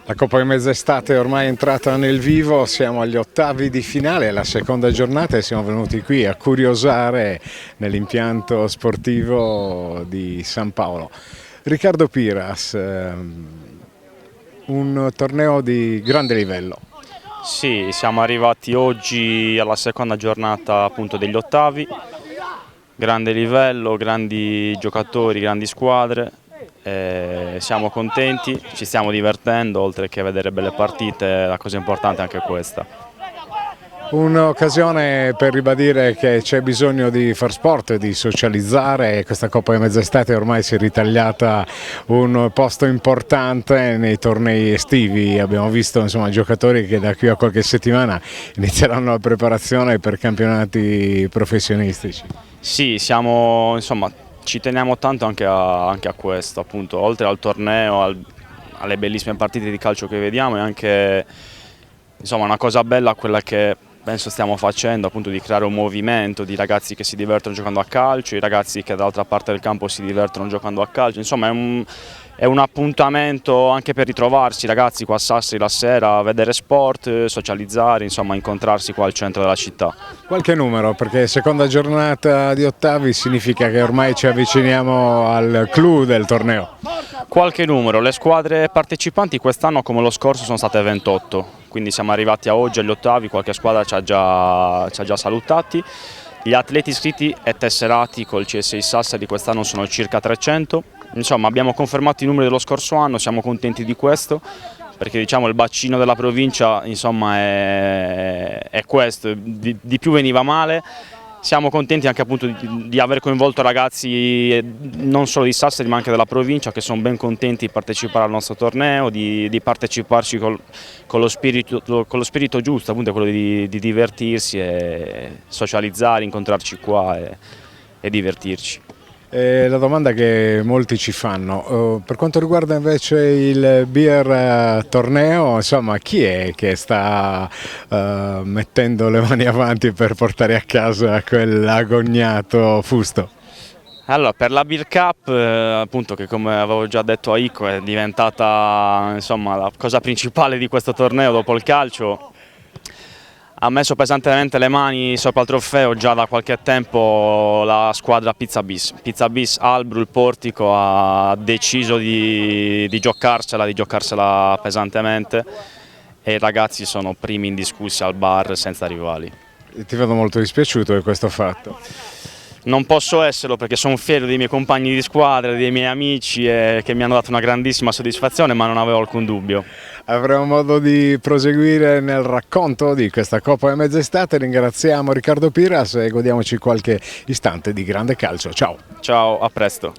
La Coppa di Mezz'estate è ormai entrata nel vivo, siamo agli ottavi di finale, la seconda giornata e siamo venuti qui a curiosare nell'impianto sportivo di San Paolo. Riccardo Piras, un torneo di grande livello. Sì, siamo arrivati oggi alla seconda giornata appunto degli ottavi, grande livello, grandi giocatori, grandi squadre, siamo contenti, ci stiamo divertendo, oltre che vedere belle partite, la cosa importante è anche questa. Un'occasione per ribadire che c'è bisogno di far sport, di socializzare e questa Coppa di Mezz'estate ormai si è ritagliata un posto importante nei tornei estivi. Abbiamo visto insomma, giocatori che da qui a qualche settimana inizieranno la preparazione per campionati professionistici. Sì, insomma, ci teniamo tanto anche a questo, appunto, oltre al torneo, alle bellissime partite di calcio che vediamo, è anche insomma, una cosa bella quella che penso stiamo facendo, appunto di creare un movimento di ragazzi che si divertono giocando a calcio, i ragazzi che dall'altra parte del campo si divertono giocando a calcio, insomma è un appuntamento anche per ritrovarsi ragazzi qua a Sassari la sera, vedere sport, socializzare, insomma incontrarsi qua al centro della città. Qualche numero, perché seconda giornata di ottavi significa che ormai ci avviciniamo al clou del torneo. Qualche numero, le squadre partecipanti quest'anno come lo scorso sono state 28, quindi siamo arrivati a oggi agli ottavi, qualche squadra ci ha già salutati. Gli atleti iscritti e tesserati col CSI Sassari quest'anno sono circa 300, insomma abbiamo confermato i numeri dello scorso anno, siamo contenti di questo, perché diciamo il bacino della provincia insomma è questo, di più veniva male. Siamo contenti anche appunto di aver coinvolto ragazzi non solo di Sassari ma anche della provincia che sono ben contenti di partecipare al nostro torneo, di parteciparci con lo spirito giusto, appunto quello di divertirsi e socializzare, incontrarci qua e divertirci. La domanda che molti ci fanno, per quanto riguarda invece il beer torneo, insomma, chi è che sta mettendo le mani avanti per portare a casa quell'agognato fusto? Allora, per la Beer Cup, appunto, che come avevo già detto a Ico è diventata insomma, la cosa principale di questo torneo dopo il calcio, ha messo pesantemente le mani sopra il trofeo già da qualche tempo la squadra Pizza Bis. Pizza Bis Albru, il Portico, ha deciso di giocarsela pesantemente e i ragazzi sono primi indiscussi al bar senza rivali. Ti vedo molto dispiaciuto di questo fatto. Non posso esserlo perché sono fiero dei miei compagni di squadra, dei miei amici che mi hanno dato una grandissima soddisfazione, ma non avevo alcun dubbio. Avremo modo di proseguire nel racconto di questa Coppa di Mezz'estate. Ringraziamo Riccardo Piras e godiamoci qualche istante di grande calcio. Ciao! Ciao, a presto!